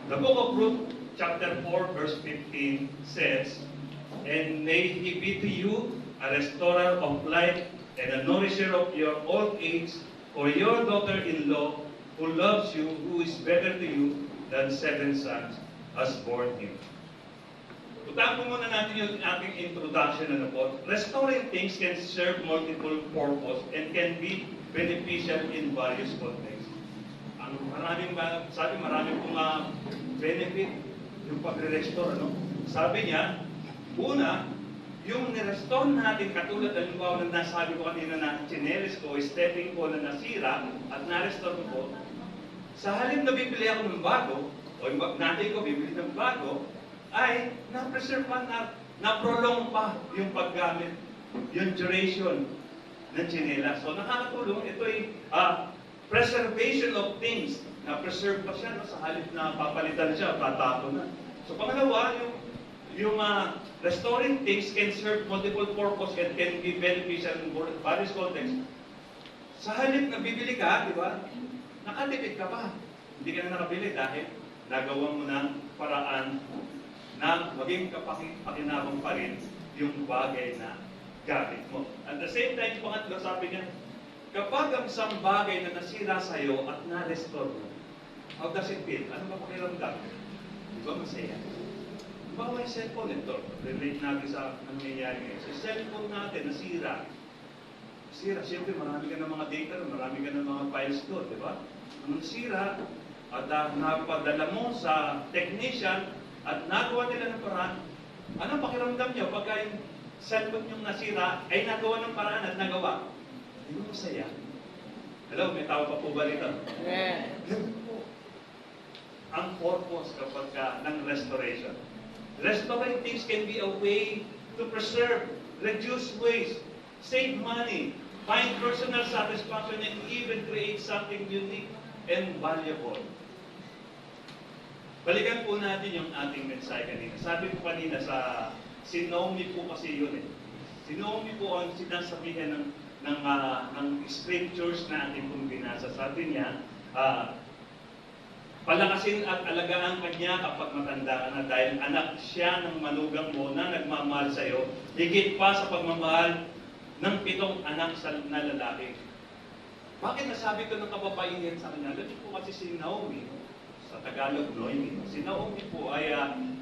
The book of Ruth, chapter 4, verse 15 says, "And may he be to you a restorer of life and a nourisher of your old age, for your daughter-in-law who loves you, who is better to you than 7 sons, has borne him." Puntaan po muna natin yung ating introduction. Restoring things can serve multiple purpose and can be beneficial in various contexts. Ang maraming pong benefit yung pagre-restore. Sabi niya, una, yung ni-restore natin, katulad halimbawa na nasabi ko kanina na chinelis ko, stepping ko na nasira at na-restore ko, sa halip na bibili ako ng bago, o yung natin ko bibili ng bago, ay na-preserve pa, na-prolong pa yung paggamit, yung duration ng chinela. So nakakatulong, ito ay preservation of things. Na-preserve pa siya, sa halip na papalitan siya, tatapon na. So pangalawa, yung restoring things can serve multiple purpose and can be beneficial in various contexts. Sa halip na bibili ka, di ba, nakatipid ka pa. Hindi ka na nakabili dahil nagawa mo ng paraan na maging kapakinabang pa rin yung bagay na gamit mo. At the same time, pangatlo, sabi niya, kapag ang isang bagay na nasira sa'yo at na-restore mo, how does it feel? Ano ba pakiramdam? Di ba masaya? Bawa yung cellphone ito, relate natin sa nangyayari ngayon. Sa cellphone natin, nasira. Siyempre marami ka ng mga data, marami ka ng mga files doon, di ba? Nung nasira, at napadala mo sa technician, at nagawa nila ng paraan, anong pakiramdam niyo pagka yung cellphone yung nasira ay nagawa ng paraan at nagawa? Hindi mo masaya. Hello, may tao pa po ba rito? Ang purpose kapag ng restoration. Restoring things can be a way to preserve, reduce waste, save money, find personal satisfaction, and even create something unique and valuable. Balikan po natin yung ating mensahe kanina. Sabi ko kanina si Naomi po kasi yun eh. Si Naomi po ang sinasabihan ng scriptures na ating pong binasa. Sabi niya, palakasin at alagaan ka niya kapag matanda ka na dahil anak siya ng manugang mo na nagmamahal sa iyo, higit pa sa pagmamahal ng 7 anak na lalaki. Bakit nasabi ko ng kababaihan sa kanya? Lalo po kasi si Naomi, sa Tagalog, Noemi. Si Naomi po ay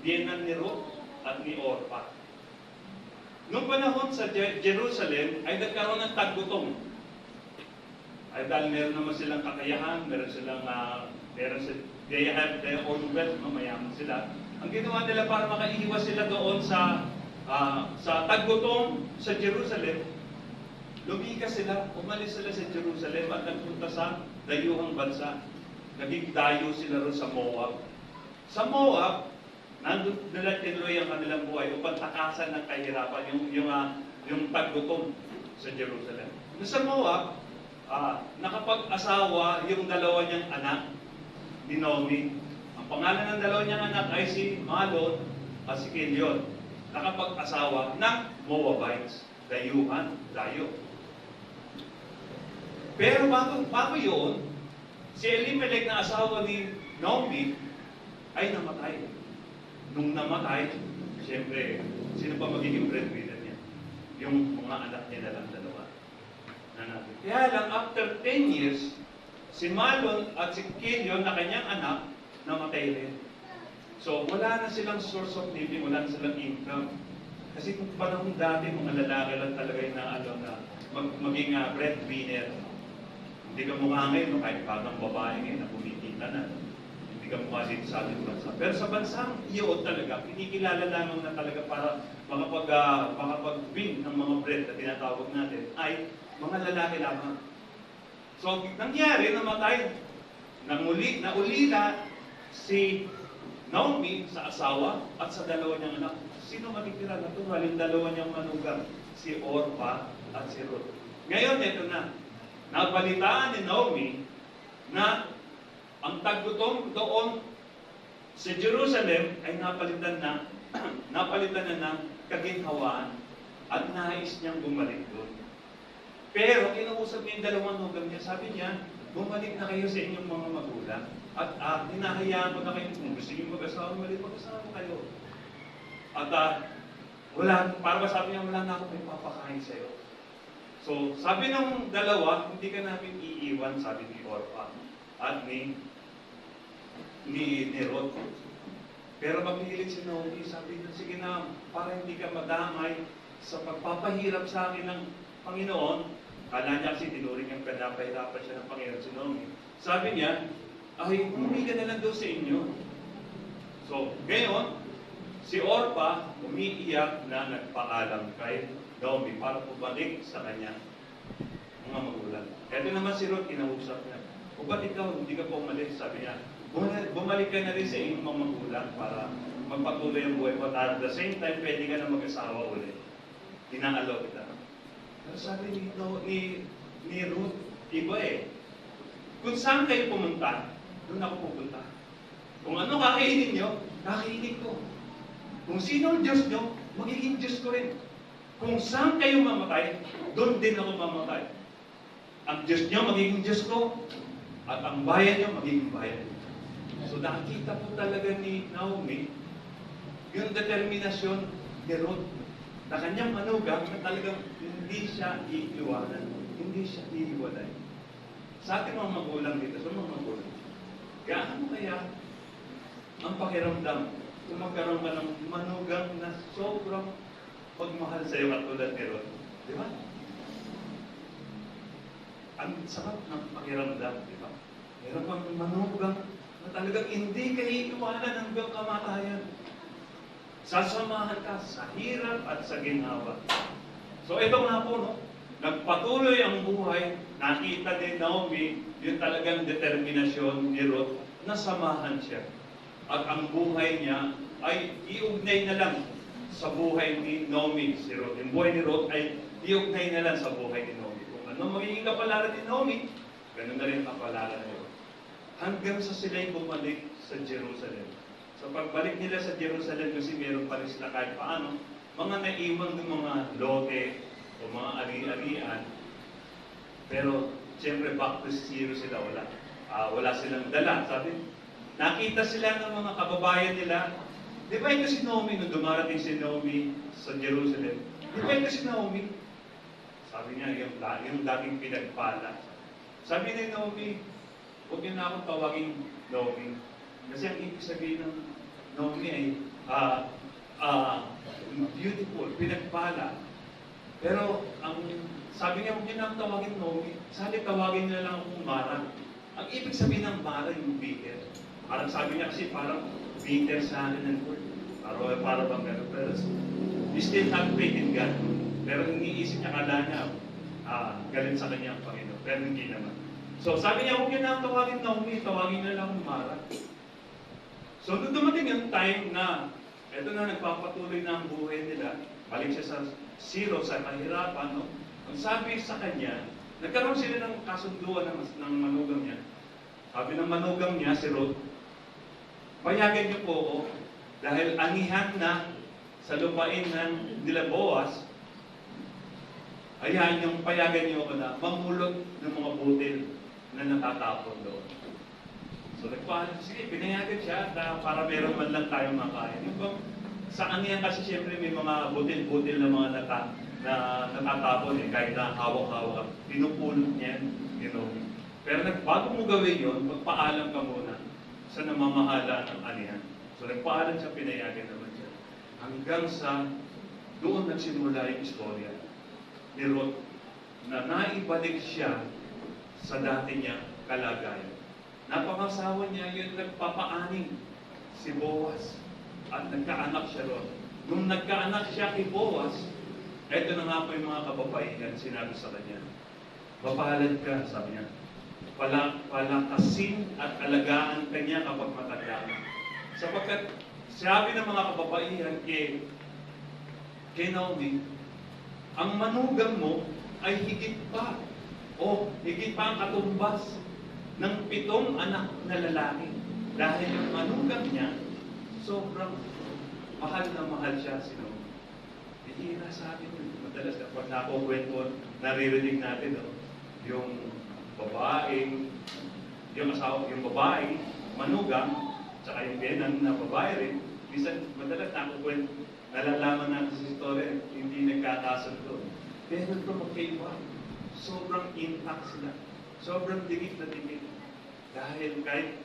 biyenan ni Ruth at ni Orpah. Noong panahon sa Jerusalem ay nagkaroon ng taggutom. Ay dahil meron naman silang kakayahan, they have their own wealth, mayaman sila. Ang ginawa nila para makaiwas sila doon sa taggutom sa Jerusalem, lumikas sila, umalis sila sa Jerusalem at nagpunta sa dayuhang bansa. Naging dayo sila ron sa Moab. Sa Moab, nandun nila tinuloy ang kanilang buhay upang takasan ng kahirapan, yung taggutom sa Jerusalem. Sa Moab, nakapag-asawa yung dalawa niyang anak ni Naomi. Ang pangalan ng dalawa niyang anak ay si Malon at si Kilion. Nakapag-asawa ng Moabites, dayo. Pero bago yun, si Elimelech na asawa ni Naomi ay namatay. Nung namatay, siyempre, sino pa magiging breadwinner niya? Yung mga anak niya na lang dalawa. Kaya lang, after 10 years, si Malon at si Kilion na kanyang anak, namatay rin. So, wala na silang source of living, wala na silang income. Kasi kung panahon dati, mga lalaki lang talaga yung maging breadwinner. Hindi ka mukha ngayon, kahit batang babae ngayon na kumikita na. Hindi ka mukha dito sa ating bansa. Pero sa bansang iyon talaga, kinikilala lamang na talaga para makapag-win ng mga bread na tinatawag natin ay mga lalaki lamang. So, nangyari, namatay. Naulila si Naomi sa asawa at sa dalawa niyang anak. Sino matitira? Natural yung dalawa niyang manugang, si Orpah at si Ruth. Ngayon, ito na. Nabalitaan ni Naomi na ang taggutom doon sa Jerusalem ay napalitan na ng kaginhawaan at nais niyang bumalik doon. Pero kinausap niya yung dalawang manugang niya, sabi niya, bumalik na kayo sa inyong mga magulang. At hinahayaan ko na kayo kung gusto niyo mag-asawa, mag-asawa kayo. At para sabi niya, wala na ako may papakain sa'yo. So, sabi ng dalawa, hindi ka namin iiwan, sabi ni Orpha at ni Ruth. Pero maghihilig si Naomi, sabi niya, sige na, para hindi ka madamay sa pagpapahirap sa akin ng Panginoon. Kala niya kasi tinuring niyang pinapahirapan siya ng Panginoon si Naomi. Sabi niya, ay, umuwi ka na lang doon sa inyo. So, ngayon, si Orpha umiiyak na nagpaalam kay Naomi para pabalik sa kanya mga magulang. Ito naman si Ruth, kinausap niya. O ba't ikaw, hindi ka pa umalis? Sabi niya, bumalik ka na rin sa inyong mga magulang para magpatuloy ang buhay mo. At the same time, pwede ka na mag-asawa ulit. Inaalaw kita. Pero sabi ni Ruth, iba eh. Kung saan kayo pumunta, doon ako pupunta. Kung ano kakainin nyo, kakainin ko. Kung sino ang Diyos nyo, magiging Diyos ko rin. Kung saan kayo mamatay, doon din ako mamatay. Ang Diyos nyo, magiging Diyos ko. At ang bayan nyo, magiging bayan. So nakikita po talaga ni Naomi yung determinasyon ni Ruth na kanyang manugang na talagang hindi siya iiwanan, hindi siya iiwalay. Sa ating mga magulang dito, sa mga magulang, gaano kaya ang pakiramdam kung magkaroon ka ng manugang na sobrang pagmahal sa iyo katulad ni Ruth? Di ba? Ang sarap ng pakiramdam, di ba? Meron kang manugang na talagang hindi ka iiwanan hanggang kamatayan. Sasamahan ka sa hirap at sa ginhawa. So ito nga po, no? Nagpatuloy ang buhay, nakita ni Naomi yung talagang determinasyon ni Ruth na samahan siya. At ang buhay niya ay iugnay na lang sa buhay ni Naomi, si Ruth. Yung buhay ni Ruth ay iugnay na lang sa buhay ni Naomi. Kung ano magiging kapalaran ni Naomi, ganun na rin ang kapalaran ni Ruth. Hanggang sa sila'y bumalik sa Jerusalem. So pagbalik nila sa Jerusalem, kasi meron pa rin sila kahit paano, mga naiwan ng mga lote o mga ari-arian. Pero siyempre back to zero sila, wala silang dala. Sabi, nakita sila ng mga kababayan nila. Di ba ito si Naomi, nung dumarating si Naomi sa Jerusalem? Di ba ito si Naomi? Sabi niya, yung dating pinagpala. Sabi ni Naomi, huwag niyo na akong tawagin Naomi. Kasi ang ibig sabihin ng Naomi ay beautiful, pinagpala. Pero ang sabi niya, huwag niyo na akong tawagin Naomi. Sabi, tawagin niyo lang akong Mara. Ang ibig sabihin ng Mara, yung bitter. Parang sabi niya kasi, parang bitter sa akin ng Lord. Para bang gano'n. Pero you still have faith in God. Pero iniisip niya, kala niya, galing sa kanya ang Panginoon. Pero hindi naman. So sabi niya, huwag niyo na tawagin Naomi, tawagin na lang Mara. So nung dumating yung time na, eto na nagpapatuloy na ang buhay nila, balik siya sa zero, sa kahirapan, no? Ang sabi sa kanya, nagkaroon sila ng kasunduan ng manugang niya. Sabi ng manugang niya, si Ruth, payagan niyo po ako, dahil anihan na sa lupain ng nila Boaz, ayan yung payagan niyo ako na mamulot ng mga butil na natatapon doon. So nagpaalam, sige, pinayagan siya para meron man lang tayong makain. Yung bang, sa anihan kasi siyempre may mga butil-butil na mga natatapon eh, kahit na hawak-hawak, pinupulot niya, you know. Pero bago mo gawin yun, magpaalam ka muna sa namamahala ng anihan. So nagpaalam siya, pinayagan naman siya. Hanggang sa doon nagsimula yung istorya ni Ruth na naibalik siya sa dati niya kalagayan. Napangasawa niya yung nagpapaaning si Boaz at nagkaanak siya ron. Nung nagkaanak siya kay Boaz, eto na nga po yung mga kababaihan sinabi sa kanya. Mapalad ka, sabi niya. Palakasin at alagaan ka niya kapag matanda ka. Sapagkat sabi ng mga kababaihan kay Naomi, ang manugang mo ay higit pa ang katumbas ng 7 anak na lalaki. Dahil yung manugang niya, sobrang mahal na mahal siya si Naomi. Bihira sa atin yun. Madalas kapag nakukwento, naririnig natin, no? Yung babaeng, yung babaeng manugang, tsaka yung biyenan na babae rin, minsan madalas nalalaman natin sa istorya, hindi nagkakasundo. Pero ito magkaiba. Sobrang intact sila. Sobrang dikit na dikit. Dahil kahit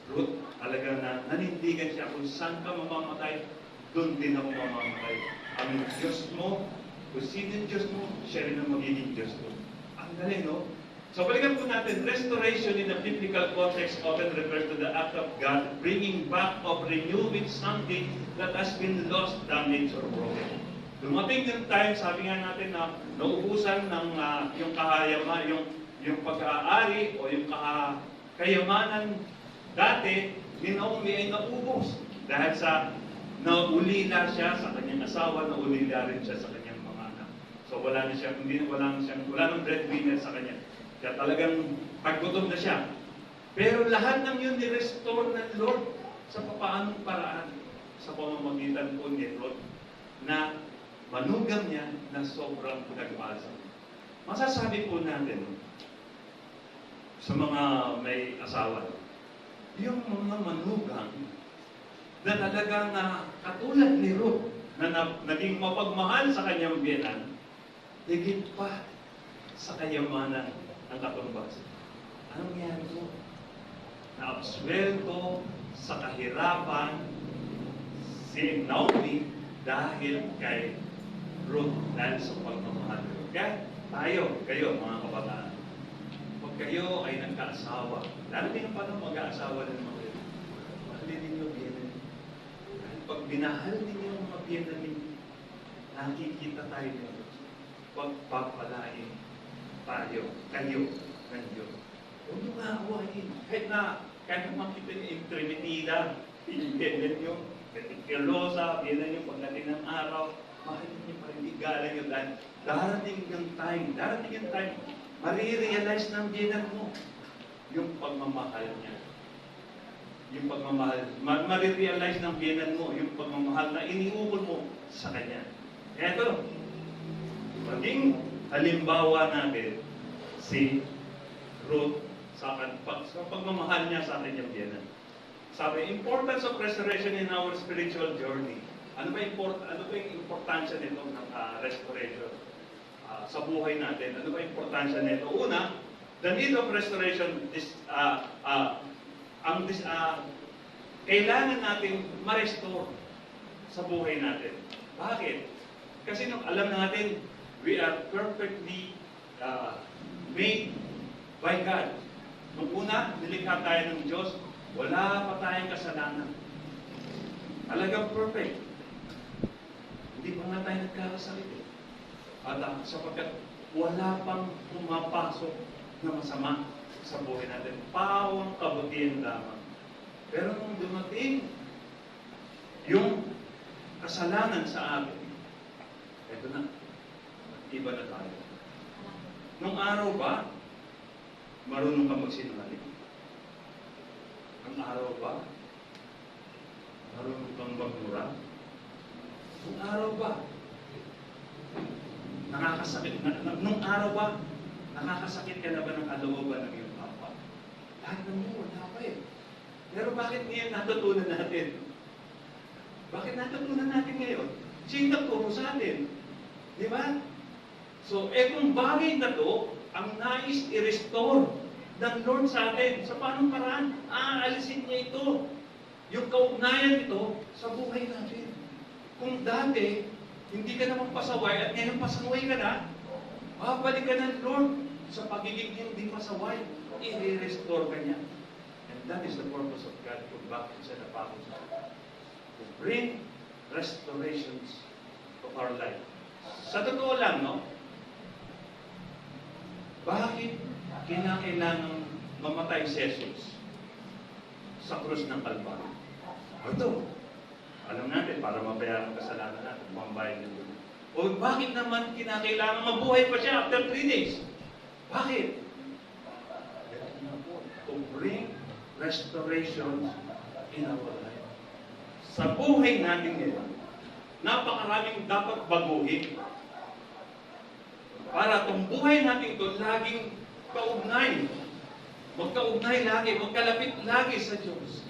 Ruth, talaga na nanindigan siya kung saan ka mamamatay, doon din ako mamamatay. Ang Diyos mo, kung sino yung Diyos mo, siya rin ang magiging Diyos mo. Ang galing, no? So, balikan po natin, restoration in the biblical context often refers to the act of God bringing back of renewing something that has been lost, damaged, or broken. Dumating yung time, sabi nga natin na naubusan ng yung kahayaman, yung pag-aari o yung kayamanan dati, ni Naomi ay naubos. Dahil sa naulila siya sa kanyang asawa, naulila rin siya sa kanyang mga anak. So wala nang breadwinner sa kanya. Kaya talagang paggutom na siya. Pero lahat ng yun ni-restore ng Lord sa papaanong paraan sa pamamagitan po ni Ruth na manugang niya na sobrang nag-asa. Masasabi po natin sa mga may asawa, yung mga manugang na talagang katulad ni Ruth na naging mapagmahal sa kanyang biyenan, higit pa sa kayamanan ng katumbas. Anong nangyari po? Na-absuelto sa kahirapan si Naomi dahil kay Ruth, dahil sa pagmamahal. Kaya kayo mga kabataan, pag kayo ay nagkaasawa, lalo din pa nung mag-aasawa ng mga kayo, mahalin ninyo biyenan. Dahil pag binahal ninyo ang mga biyenan ninyo, nakikita tayo nito. Pagpapalain tayo, kayo, ng Diyos. Huwag nyo nga awayin. Kahit na makita niyo yung Trinitida, biyenan nyo, Petikelosa, biyenan nyo pagdating ng araw, mahalin niyo pa rin, igalan nyo dahil darating yung time, marirealize ng biyenan mo yung pagmamahal niya. Yung pagmamahal, marirealize ng biyenan mo yung pagmamahal na iniukol mo sa kanya. Kaya ito, maging halimbawa natin si Ruth sa pagmamahal niya sa kanyang biyenan. Sabi, importance of restoration in our spiritual journey. Ano ba yung importansya nito ng restoration sa buhay natin? Ano ba yung importansya nito? Una, the need of restoration is kailangan natin ma-restore sa buhay natin. Bakit? Kasi nung alam natin, we are perfectly made by God. Nung una, nilikha tayo ng Diyos, wala pa tayong kasalanan. Talagang perfect. Hindi pa nga tayo nagkakasakit eh. At sapagkat wala pang pumapasok na masama sa buhay natin. Pawang kabutihan lamang. Pero nung dumating yung kasalanan sa atin, eto na, iba na tayo. Nung araw ba, marunong ka magsinungaling? Nung araw ba, marunong kang magmura? Nung araw ba, nung araw ba, nakakasakit ka na ba ng kalooban ng iyong kapwa? Lahat ng mo, wala pa eh. Pero bakit ngayon natutunan natin? Bakit natutunan natin ngayon? Sino nagturo sa atin? Di ba? So, kung bagay na to, ang nais i-restore ng Lord sa atin. Sa paanong paraan? Aalisin niya ito. Yung kaugnayan ito sa buhay natin. Kung dati, hindi ka naman pasaway at ngayon pasaway ka na, babalik ka ng Lord sa pagiging hindi pasaway. I-restore ka niya. And that is the purpose of God kung bakit siya napako sa atin. To bring restorations of our life. Sa totoo lang, no? Bakit kinakailangan mamatay si Jesus sa krus ng Kalbaryo? Ito, alam natin, para mabayaran ang kasalanan natin, pambayad ng Diyos. O bakit naman kinakailangan mabuhay pa siya after 3 days? Bakit? To bring restoration in our life. Sa buhay natin ngayon, napakaraming dapat baguhin. Para itong buhay natin ito laging magkaugnay. Magkaugnay lagi, magkalapit lagi sa Diyos.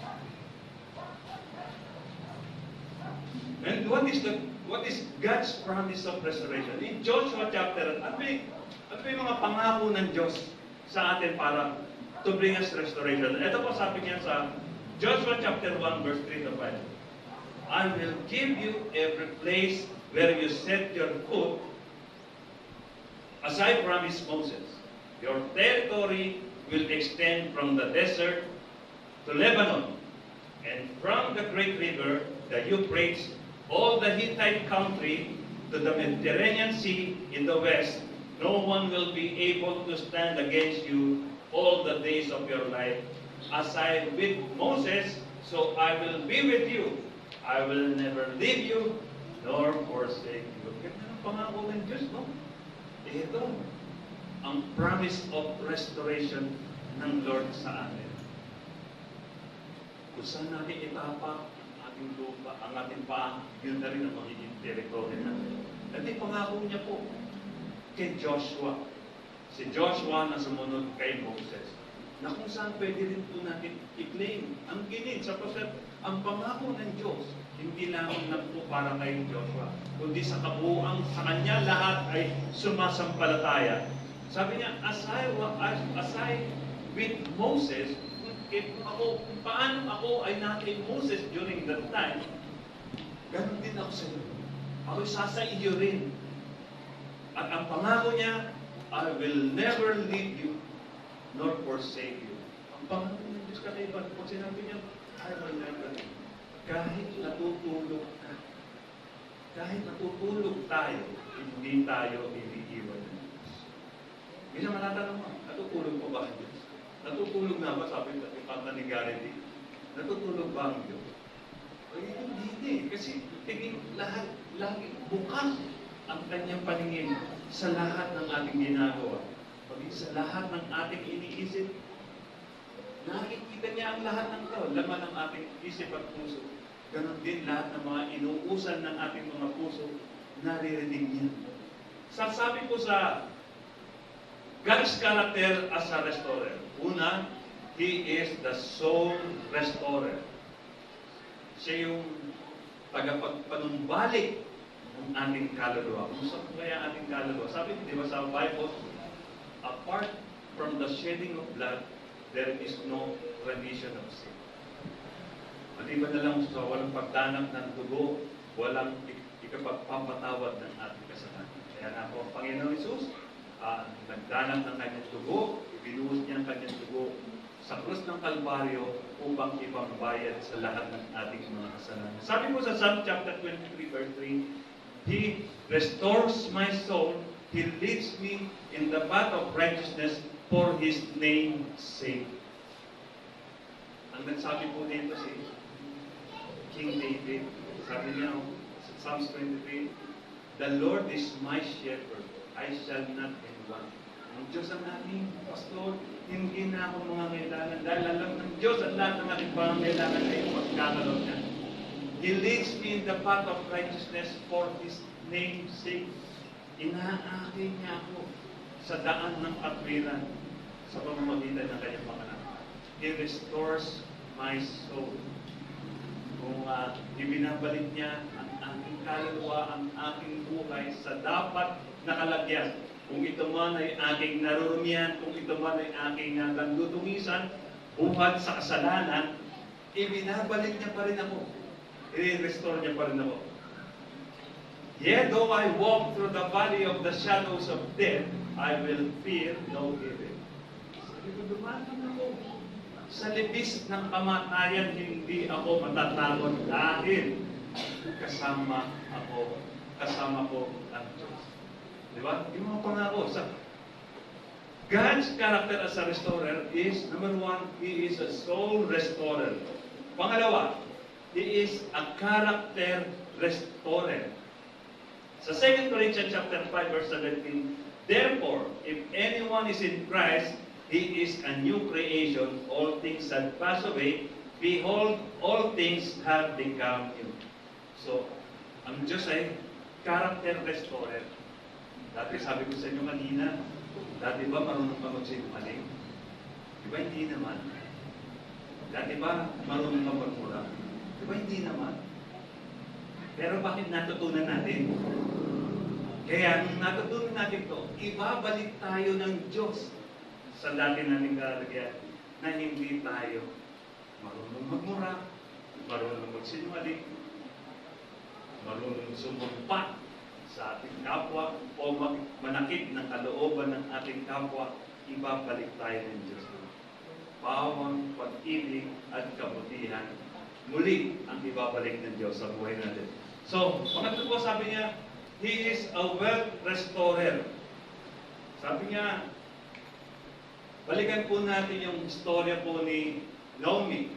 And what is God's promise of restoration? In Joshua chapter, ano ba yung mga pangako ng Diyos sa atin para to bring us restoration? Ito po sabi niya sa Joshua chapter 1 verse 3 to 5. I will give you every place where you set your foot, as I promised Moses. Your territory will extend from the desert to Lebanon, and from the great river, the Euphrates, all the Hittite country to the Mediterranean Sea in the west. No one will be able to stand against you all the days of your life. As I with Moses, so I will be with you. I will never leave you nor forsake you. Ganda ng pangako ng Diyos, no? Ito, ang promise of restoration ng Lord sa atin. Kung saan natin itapak ang ating lupa, ang ating paa, yun na rin ang magiging territory natin. At pangako niya po kay Joshua. Si Joshua na sumunod kay Moses. Na kung saan pwede rin po natin i-claim ang ginin sapagkat ang pangako ng Diyos, hindi lamang na po para kay Joshua, kundi sa kabuuan sa kanya lahat ay sumasampalataya. Sabi niya, as I with Moses, paano ako ay nakay Moses during that time, ganun din ako sa iyo. Ako'y sasa iyo rin. At ang pangako niya, I will never leave you nor forsake you. Ang pangako ng Diyos kakaiba, pag sinabi niya, I will never leave you. Kahit natutulog ka, kahit natutulog tayo, hindi tayo iniiwan ng Diyos. Hindi naman natanong mo, natutulog pa ba ang Diyos? Natutulog na ba? Sabi ng kanta ni Gary D. Natutulog ba ang Diyos? Ay, hindi. Kasi tingin lahat, lagi bukas ang kanyang paningin sa lahat ng ating ginagawa. Paging sa lahat ng ating iniisip, nakikita niya ang lahat ng tao, laman ng ating isip at puso. Ganon din lahat ng mga inuusan ng ating mga puso, naririnig niya. Sasabi ko sa God's character as a restorer. Una, He is the soul restorer. Siya yung tagapagpanumbalik ng ating kaluluwa. Kumusta po kaya ating kaluluwa? Sabi, di ba sa Bible, apart from the shedding of blood, there is no remission of sin. Maliban na lang sa walang pagdanap ng dugo, walang ikapagpapatawad ng ating kasalanan. Kaya na po ang Panginoon Isus, nagdanap ng kanyang dugo, ibinuhos niya ang kanyang dugo sa krus ng Kalbaryo upang ipambayad sa lahat ng ating mga kasalanan. Sabi po sa Psalm chapter 23 verse 3, He restores my soul, He leads me in the path of righteousness for His name's sake. Ang nagsabi po dito si King David, sabi niya sa Psalms 23, The Lord is my shepherd, I shall not be want. Ang Diyos ang ating pastor, hindi na ako mga kailangan dahil alam ng Diyos ang lahat ng ating pangangailangan ay magkakaroon niya. He leads me in the path of righteousness for His name's sake. Inaakay niya ako sa daan ng katwiran sa pamamagitan ng kanyang pangalan. He restores my soul. Kung ibinabalik niya ang aking kaluluwa, ang aking buhay sa dapat nakalagyan. Kung ito man ay aking narurumihan, kung ito man ay aking nagdutungisan, buhat sa kasalanan, ibinabalik niya pa rin ako. I-restore niya pa rin ako. Yet though I walk through the valley of the shadows of death, I will fear no evil. Sabi ko, dumating ako. Sa libis ng kamatayan, hindi ako matatakot dahil kasama ko ang Diyos. Di ba? Yung mga pangako sa God's character as a restorer is, number one, He is a soul restorer. Pangalawa, He is a character restorer. Sa 2 Corinthians chapter 5 verse 17, Therefore, if anyone is in Christ, he is a new creation. All things have passed away. Behold, all things have become new. So, ang Diyos ay character restorer. Dati sabi ko sa inyo kanina, Dati ba marunong ka magsinungaling? Di ba hindi naman? Dati ba marunong ka magmura? Di ba hindi naman? Pero bakit natutunan natin? Kaya nung natutunan natin to, ibabalik tayo ng Diyos sa dati nating kalagayan na hindi tayo marunong magmura, marunong magsinungaling, marunong sumumpa sa ating kapwa o manakit ng kalooban ng ating kapwa, ibabalik tayo ng Diyos. Pawang, pag-ibig at kabutihan, muli ang ibabalik ng Diyos sa buhay natin. So, pangatlo po sabi niya, He is a wealth restorer. Sabi niya, balikan po natin yung istorya po ni Naomi.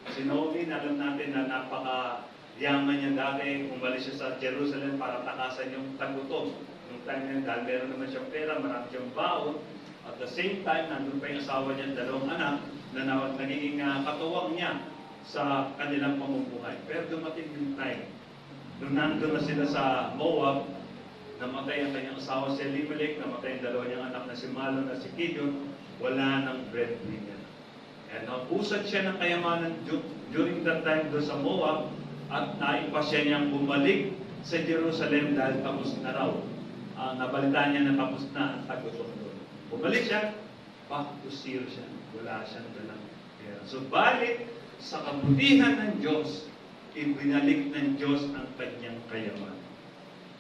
Si Naomi, alam natin na napaka-yaman niya dati. Umalis siya sa Jerusalem para takasan yung tagutom. Nung time na yun, dahil meron naman siyang pera, marami siyang baon. At the same time, nandun pa yung asawa niya, dalawang anak, na nagiging katuwang niya sa kanilang pamumuhay. Pero dumating yung time. Nung nandun na sila sa Moab, namatay ang kanyang asawa si Elimelech, namatay ang dalawa niyang anak na si Malon at si Gideon, wala ng breadwinner. And nausad siya ng kayamanan during that time doon sa Moab at naipasya niyang bumalik sa Jerusalem dahil tapos na raw. Nabalitaan niya na tapos na ang tagutom doon. Bumalik siya, back to zero siya. Wala siyang dalang pera. So balik sa kabutihan ng Diyos, ibinalik ng Diyos ang kanyang kayamanan.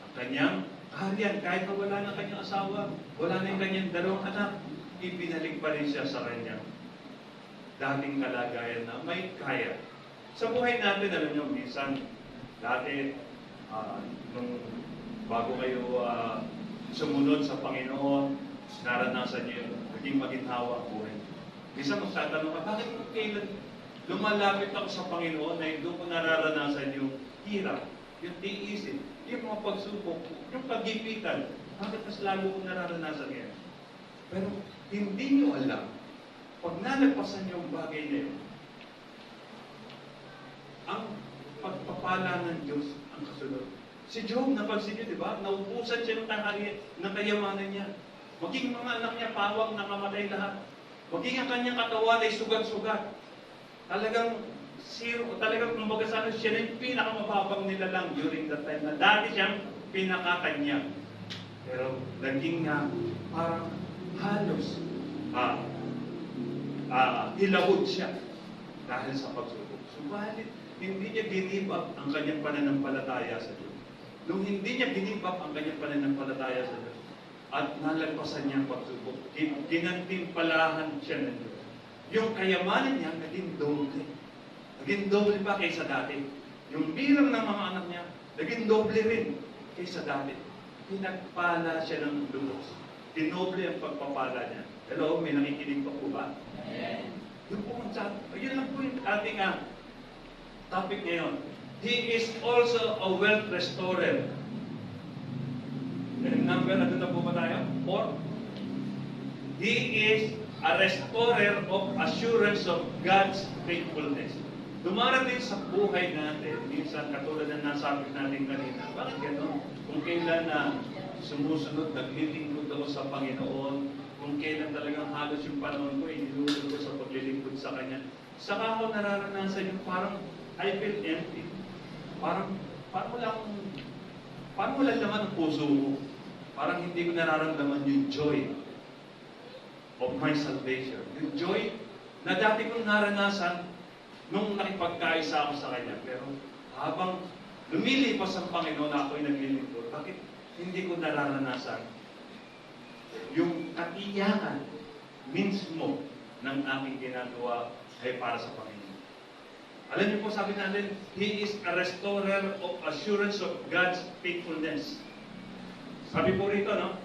Ang kanyang kaharian, kahit na wala na kanyang asawa, wala na yung kanyang dalawang anak, ibinalik pa rin siya sa kanyang dating kalagayan na may kaya. Sa buhay natin, alam nyo, minsan, dati, nung bago kayo sumunod sa Panginoon, naranasan niyo yung naging maginhawa ang buhay. Minsan magtatanong ka, bakit kung kailan lumalapit ako sa Panginoon na doon ko nararanasan yung hirap, yung tiisin, yung mga pagsubok, yung pagipitan. Bakit mas lalo kong nararanasan yan? Pero hindi nyo alam, pag nalagpasan yung bagay na yun, ang pagpapala ng Diyos ang kasunod. Si Job, napansin nyo, di ba? Naubusan siya ng kayamanan niya. Maging mga anak niya, pawang nakamatay lahat. Maging ang kanyang katawan ay sugat-sugat. Talagang kumbaga sana siya na yung pinakamababang nila lang during that time na dati siyang pinakakanyang. Pero naging parang halos hilawod siya dahil sa pagsubok. Subalit, hindi niya give up ang kanyang pananampalataya sa Diyos. Nung hindi niya give up ang kanyang pananampalataya sa Diyos at nalagpasan niya ang pagsubok, ginantimpalahan siya ng Diyos. Yung kayamanan niya naging doble. Naging doble pa kaysa dati. Yung bilang ng mga anak niya, naging doble rin kaysa dati. Pinagpala siya ng lubos. Dinoble ang pagpapala niya. Hello, may nakikinig pa po ba? Yun lang po yung ating topic ngayon. He is also a wealth restorer. Number, ano na po ba tayo? 4. He is a restorer of assurance of God's faithfulness. Dumarating sa buhay natin, minsan katulad na nasabi natin kanina, bakit gano'n? Kung kailan sumusunod, naglilingkod ako sa Panginoon, kung kailan talagang halos yung panahon ko, inilulog ko sa paglilingkod sa Kanya, saka ako nararanasan yung parang I feel empty. Parang wala naman ang puso ko. Parang hindi ko nararamdaman yung joy of my salvation. Yung joy na dati kong naranasan nung nakipagkaisa ako sa Kanya. Pero habang lumilipas ang Panginoon na ako'y naglilingkod, bakit hindi ko nararanasan yung katiyakan mismo ng aking ginagawa ay para sa Panginoon? Alam niyo po, sabi natin, He is a restorer of assurance of God's faithfulness. Sabi po rito, no?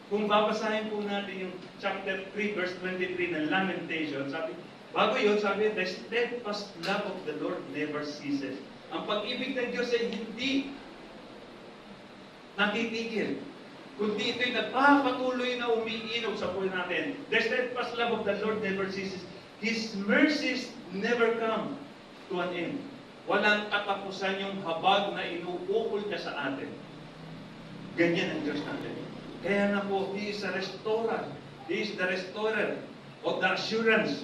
Kung babasahin po natin yung chapter 3, verse 23 ng Lamentation, bago yun, sabi, the steadfast love of the Lord never ceases. Ang pag-ibig ng Diyos ay hindi natitigil, kundi ito'y nagpapatuloy na umiinog sa buhay natin. The steadfast love of the Lord never ceases. His mercies never come to an end. Walang katapusan yung habag na inuukol niya sa atin. Ganyan ang Diyos natin. Kaya nga po, He is a restorer. He is the restorer of the assurance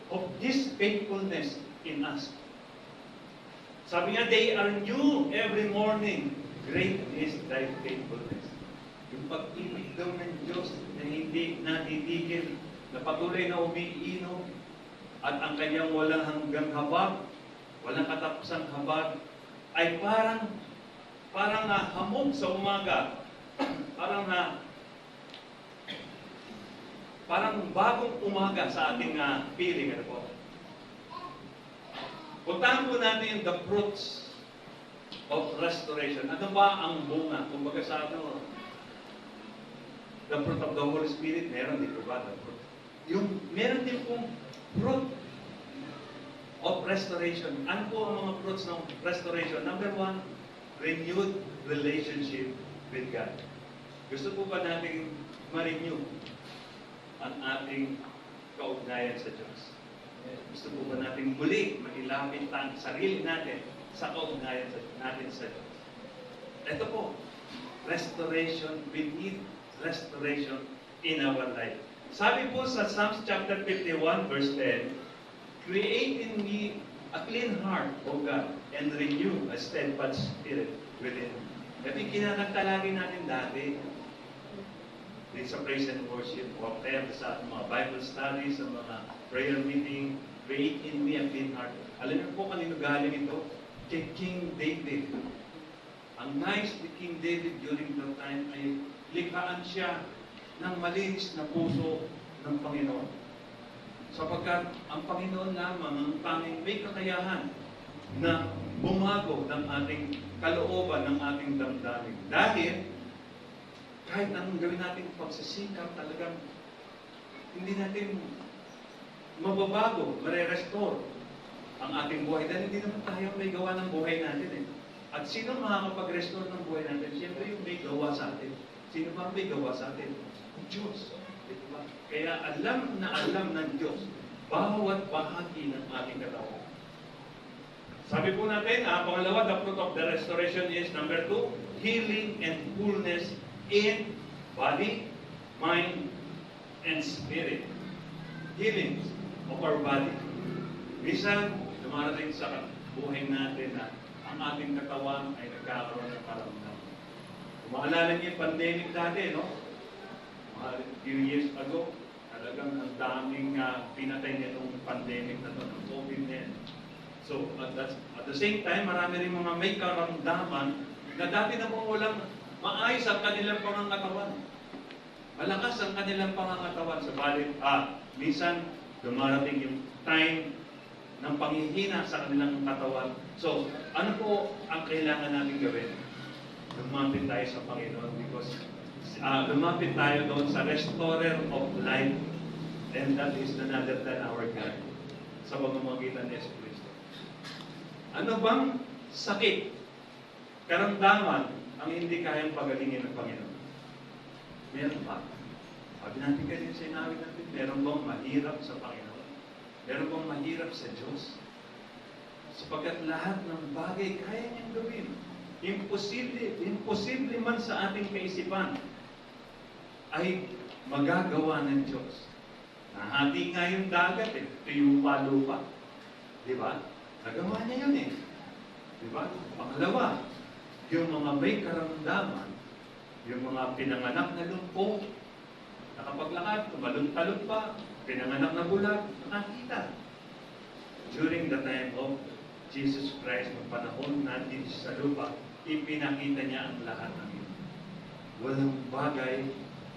of His faithfulness in us. Sabi nga, they are new every morning. Great is thy faithfulness. Yung pag-ibig daw ng Diyos na hindi natitigil, na patuloy na umiinom, at ang kanyang walang hanggang habag, walang katapusang habag, ay parang hamog sa umaga. parang bagong umaga sa ating feeling. Ano po? Puntahan po natin the fruits of restoration. Ano ba ang bunga? Kumbaga sa the fruit of the Holy Spirit, meron din po ba? Meron din pong fruit of restoration. Ano po ang mga fruits ng restoration? Number 1, renewed relationship with God. Gusto po ba natin ma-renew ang ating kaugnayan sa Diyos? Gusto po ba natin muli mailapit ang sarili natin sa kaugnayan natin sa Diyos? Ito po, restoration, we need restoration in our life. Sabi po sa Psalms chapter 51 verse 10, create in me a clean heart, O God, and renew a steadfast spirit within me. Ito yung kinakanta lagi natin dati. Sa praise and worship, o kaya sa mga Bible studies, sa mga prayer meeting, create in me a clean heart. Alam niyo po kanino galing ito? Kay King David. Ang nais ni King David during that time ay likhaan siya ng malinis na puso ng Panginoon. Sapagkat ang Panginoon lamang ang tanging may kakayahan na bumago ng ating kalooban, ng ating damdamin. Dahil kahit anong gawin natin pagsisikap, talagang hindi natin mababago, mare-restore ang ating buhay. Dahil hindi naman tayo may gawa ng buhay natin. At sino makakapag-restore ng buhay natin? Siyempre yung may gawa sa atin. Sino ba may gawa sa atin? Ang Diyos. Diba? Kaya alam na alam ng Diyos bawat bahagi ng ating katawan. Sabi po natin, pangalawa, the fruit of the restoration is number 2, healing and wholeness in body, mind, and spirit. Healing of our body. Minsan, dumarating sa buhay natin na ang ating katawan ay nagkakaroon ng karamdaman. Maalala niyo yung pandemic dati, no? Mga few years ago, talagang ang daming pinatay nitong pandemic na ito, ng COVID-19. So, at the same time, marami rin mga may karamdaman na dati na pong walang maayos ang kanilang pangangatawan. Malakas ang kanilang pangangatawan. Sabalit, minsan, dumarating yung time ng panghihina sa kanilang katawan. So, ano po ang kailangan natin gawin? Lumapit tayo sa Panginoon because lumapit tayo doon sa restorer of life, and that is none other than our God sa pamamagitan ni Jesus Cristo. Ano bang sakit, karamdaman ang hindi kayang pagalingin ng Panginoon? Meron pa. Sabi natin kanina, sinabi natin, meron bang mahirap sa Panginoon? Meron bang mahirap sa Diyos? Sapagkat lahat ng bagay kaya niyang gawin. Imposible man sa ating kaisipan ay magagawa ng Diyos. Nahati nga yung dagat, tuyupa-lupa. Di ba? Nagawa niya yun Di ba? Pangalawa, yung mga may karamdaman, yung mga pinanganak na lumpo, nakapaglakad, tumalon-talon pa, pinanganak na bulag, nakakita. During the time of Jesus Christ, ng panahon natin sa lupa, ipinakita niya ang lahat ng ito. Walang bagay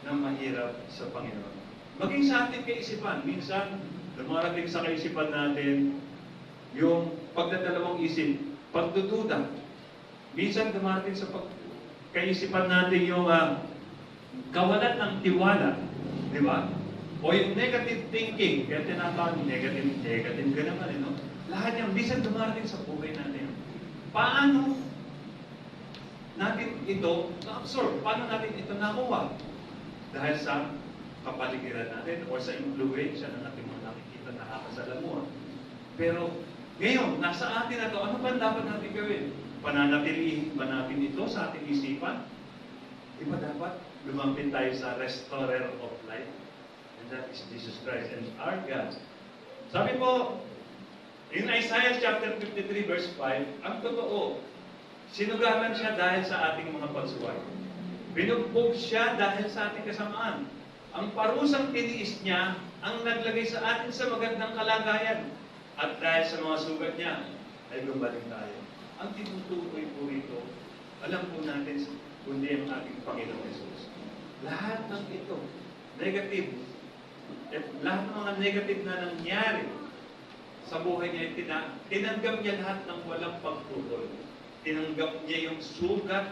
na mahirap sa Panginoon. Maging sa ating kaisipan, minsan, dumarating sa kaisipan natin, yung pagdadalawang isip, pagdududa. Minsan dumarating sa kaisipan natin yung kawalan ng tiwala. Di ba? O yung negative thinking, kaya tinatawag negative ka naman, no? Lahat yan, minsan dumarating sa buhay natin. Paano natin ito na-absorb? Paano natin ito nakuha? Dahil sa kapaligiran natin o sa influensya ng ating mga nakikita na nakakasalamuhan. Pero ngayon, nasa atin na ito, ano ba dapat natin gawin? Pananatilihin ba natin ito sa ating isipan? Di ba dapat lumapit tayo sa restorer of life. And that is Jesus Christ and our God. Sabi po, in Isaiah chapter 53 verse 5, ang totoo, sinugatan siya dahil sa ating mga pagsuway. Binugbog siya dahil sa ating kasamaan. Ang parusang tiniis niya ang naglagay sa atin sa magandang kalagayan. At dahil sa mga sugat niya, ay gumaling tayo. Ang tinutukoy po rito, alam po natin, kundi ang ating Panginoon Jesus. Lahat ng ito, negative, at lahat ng mga negative na nangyari sa buhay niya, tinanggap niya lahat ng walang pagtutol. Tinanggap niya yung sugat,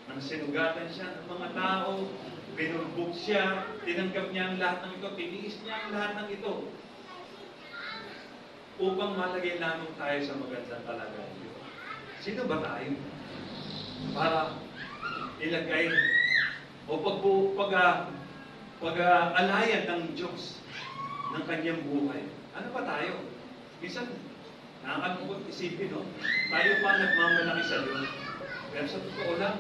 ng sinugatan siya ng mga tao, binurbog siya, tinanggap niya ang lahat ng ito, tiniis niya ang lahat ng ito. Upang malagay lamang tayo sa magandang kalagayan. Sino ba tayo? Para ilagay o pag-alayan ng Diyos ng kanyang buhay. Ano ba tayo? Minsan, nakakalungkot isipin, no? Tayo pa nagmamalaki sa Diyos. Pero sa totoo lang,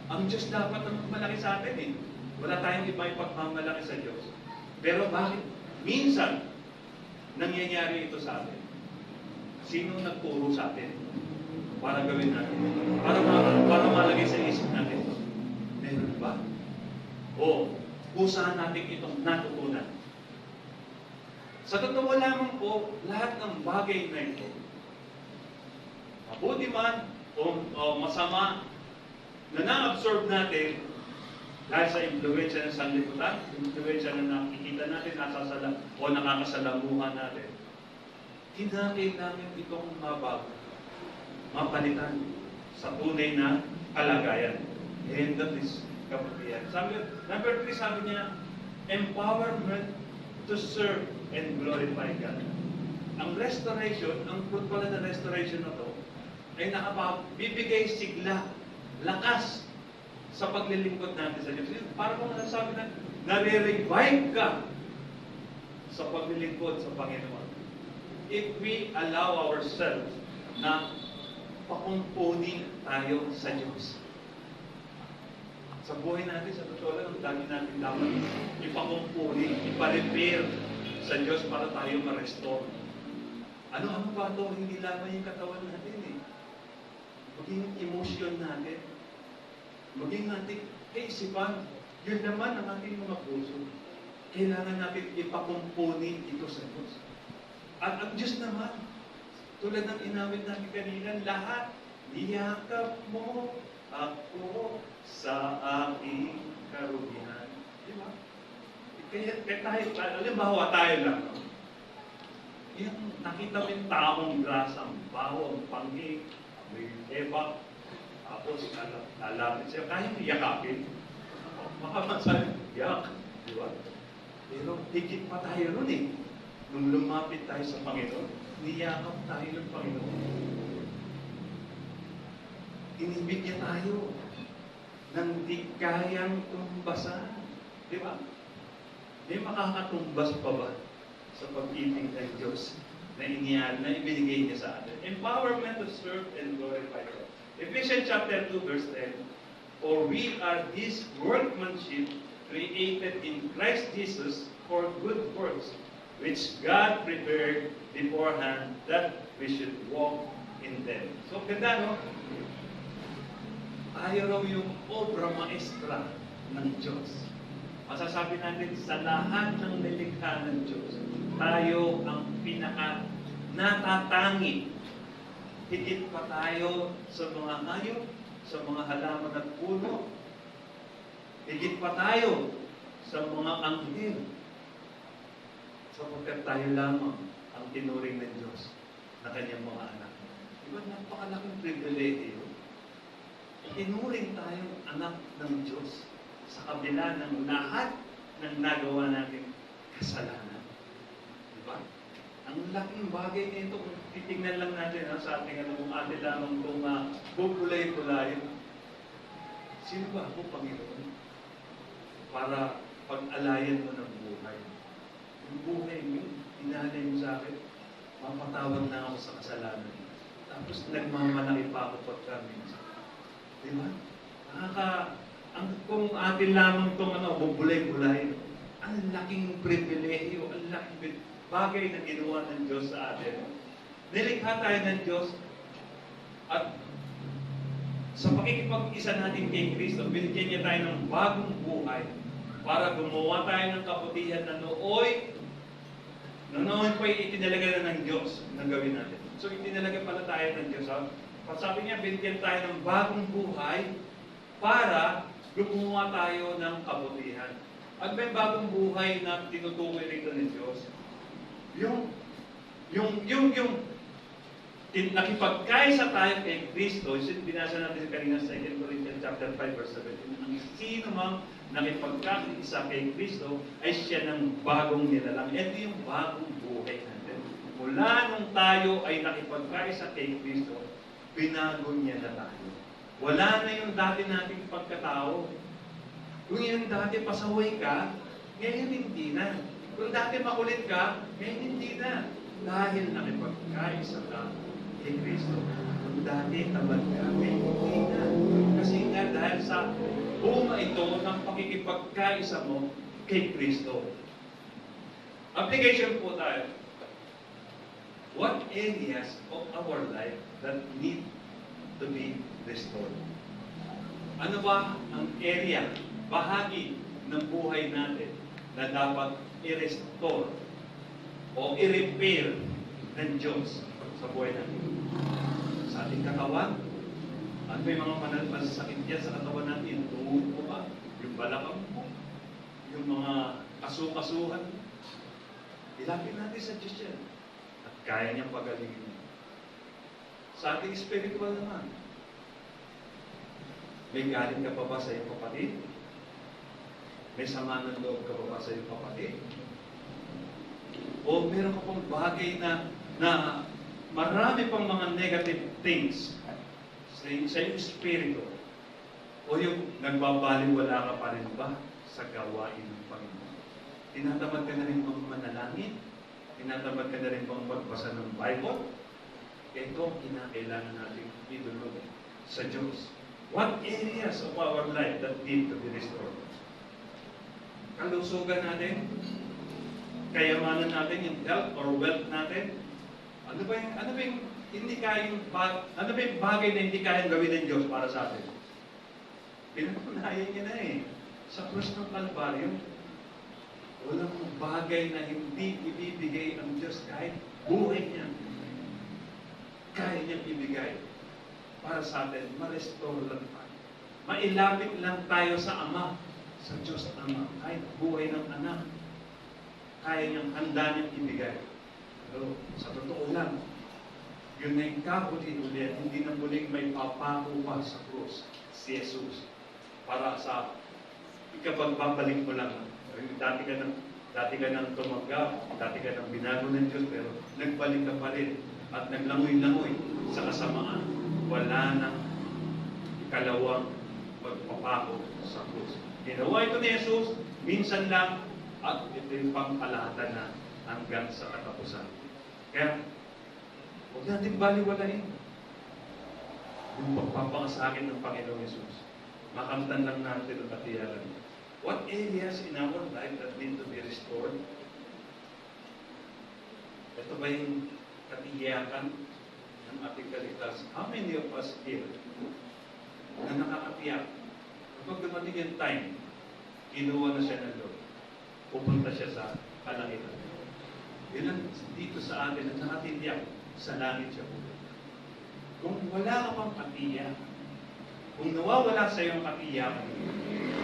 ang Diyos dapat ang malaki sa atin eh. Wala tayong iba ipagmamalaki sa Diyos. Pero bakit? Minsan, nangyayari ito sa atin. Sino nagturo sa atin? Para gawin natin. Para malagay sa isip natin. Meron ba? O, kung saan natin itong natutunan. Sa totoo lamang po, lahat ng bagay na ito, mabuti man o masama, na na-absorb natin dahil sa impluensya ng sanlibutan, impluensya na nakikita natin, nakakasalamuhan natin, kinakailangan itong mabago, mapalitan sa tunay na kalagayan. And that is kabutihan. Number 3, sabi niya, empowerment to serve and glorify God. Ang restoration, ang fruit pala ng restoration na to, ay bibigay sigla, lakas sa paglilingkod natin sa Diyos. Para kung nasabi na, nare-revive ka sa paglilingkod sa Panginoon. If we allow ourselves na pakumpunin tayo sa Diyos. Sa buhay natin, sa totoo lang, ang dami natin dapat ipakumpuni, ipa-repair sa Diyos para tayo ma-restore. Ano ba ito? Hindi lamang yung katawan natin eh. Maging emotion natin. Maging ating kaisipan. Yun naman ang ating mga puso. Kailangan natin ipakumpuni ito sa Diyos. At ang Diyos naman, tulad ng inawit natin kanina, lahat, niyakap mo ako sa aking karugihan. Di ba? Kaya tayo, halimbawa tayo lang, no? Yung nakita mo yung taong grasang, baho, ang panghi, may ebak, tapos lalapit siya, kaya mo yakapin. Makamasalit, yak. Di ba? Pero higit pa tayo ron eh. Nung lumapit tayo sa Panginoon, niyakap tayo ng Panginoon. Inibig niya tayo ng di kayang tumbasan. Di ba? May makakatumbas pa ba sa pag-ibig ng Diyos na ibinigay niya sa atin? Empowerment to serve and glorify God. Ephesians chapter 2 verse 10, for we are His workmanship created in Christ Jesus for good works, which God prepared beforehand that we should walk in them. So, ganda, no? Tayo raw yung obra maestra ng Diyos. Masasabi natin, sa lahat ng nilikha ng Diyos, tayo ang pinaka natatangi. Higit pa tayo sa mga hayop, sa mga halaman at puno. Higit pa tayo sa mga anghel. Sapagkat tayo lamang ang tinuring ng Diyos na kanyang mga anak. Diba, napakalaking pribilehiyo. Tinuring tayong anak ng Diyos sa kabila ng lahat ng nagawa natin kasalanan. Diba? Ang laking bagay nito, kung titignan lang natin sa ating kung atin lamang kung bubulay-bulayin. Sino ba ako, Panginoon? Para pag-alayan mo ng buhay. Yung buhay mo, inalay mo sa akin, mapatawag na ako sa kasalanan. Tapos nagmamalaki pa ako pagka minsan. Di ba? kung atin lamang itong bubulay-bulay, ang laking pribilehyo, ang laking bagay na ginawa ng Diyos sa atin. Nilikha tayo ng Diyos at sa pakikipag-isa natin kay Kristo, binigyan niya tayo ng bagong buhay para gumawa tayo ng kabutihan na nooy pa'y itinalaga na ng Diyos na gawin natin. So, itinalaga pala tayo ng Diyos. Sabi niya, binigyan tayo ng bagong buhay para gumawa tayo ng kabutihan. At may bagong buhay na tinutukoy rito ng Diyos. Nakipagkaisa tayo kay Kristo, binasa natin kanina sa 2 Corinthians chapter 5 verse 17. Ang sino mang nakipagkaisa kay Kristo ay siya ng bagong nilalang. Ito yung bagong buhay natin. Mula nung tayo ay nakipagkaisa kay Kristo, binago niya na tayo. Wala na yung dati nating pagkatao. Kung yung dati pasaway ka, ngayon hindi na. Kung dati makulit ka, ngayon hindi na. Dahil nakipagkaisa ka kay Kristo. Kung dati tamad ka, ngayon hindi na. Kasi nga dahil sa bunga ito ng pakikipagkaisa mo kay Kristo. Application po tayo. What areas of our life that need to be restored? Ano ba ang area, bahagi ng buhay natin na dapat i-restore o i-repair ng Diyos sa buhay natin? Sa ating katawan, ano may mga masasakit yan sa katawan natin? Yung tuhod mo ba? Yung balakang mo? Yung mga kasukasuhan? Ilapit natin sa Diyos yan. At kaya niyang pagalingin. Sa ating spiritual naman, may galing ka pa ba sa iyong kapatid? May sama ng loob ka pa ba sa iyong kapatid? O meron ka pang bagay na marami pang mga negative things sa iyong spirito? O yung nagbabaliwala ka pa rin ba sa gawain ng Panginoon? Tinatamad ka na rin bang manalangin? Tinatamad ka na rin bang magbasa ng Bible? Ito ang kinakailangan natin idulog sa Diyos. What areas of our life that need to be restored? Kalusugan natin, kayamanan natin, yung health or wealth natin. Ano ba yung bagay na hindi kayang gawin ng Diyos para sa atin? Pinatunayan niya na sa krus ng Kalbaryo. Walang bagay na hindi ibibigay ang Diyos kahit buhay niya. Kaya niyang ibigay para sa atin, ma-restore lang tayo. Mailapit lang tayo sa Ama, sa Diyos Ama. Kahit buhay ng anak, kaya niyang handa niyang ibigay. Pero sa totoo lang, yun na yung kahuli-huli, hindi na muling may papako pa sa krus, si Jesus. Para sa ikapagbabalik mo lang. Dati ka nang tumanggap, dati ka nang binago ng Diyos, pero nagbalik ka pa rin at naglangoy-langoy sa kasamaan. Wala nang ikalawang pagpapako sa krus. Ginawa ito ni Jesus, minsan lang, at ito yung pangkalahatan na hanggang sa katapusan. Kaya, huwag natin baliwalain yung pagpapangasakin ng Panginoong Jesus. Makamtan lang natin ang katiyaran. What areas in our life that need to be restored? Ito ba yung katiyakan ng ating kaligtas? How many of us here na nakakatiyak? Kapag dumating yung time, kinuha na siya ng Lord. Pupunta siya sa kalangitan. Yun ang dito sa atin na nakatiyak sa langit siya po. Kung wala ka pang katiyak, kung nawawala sa iyong katiyak,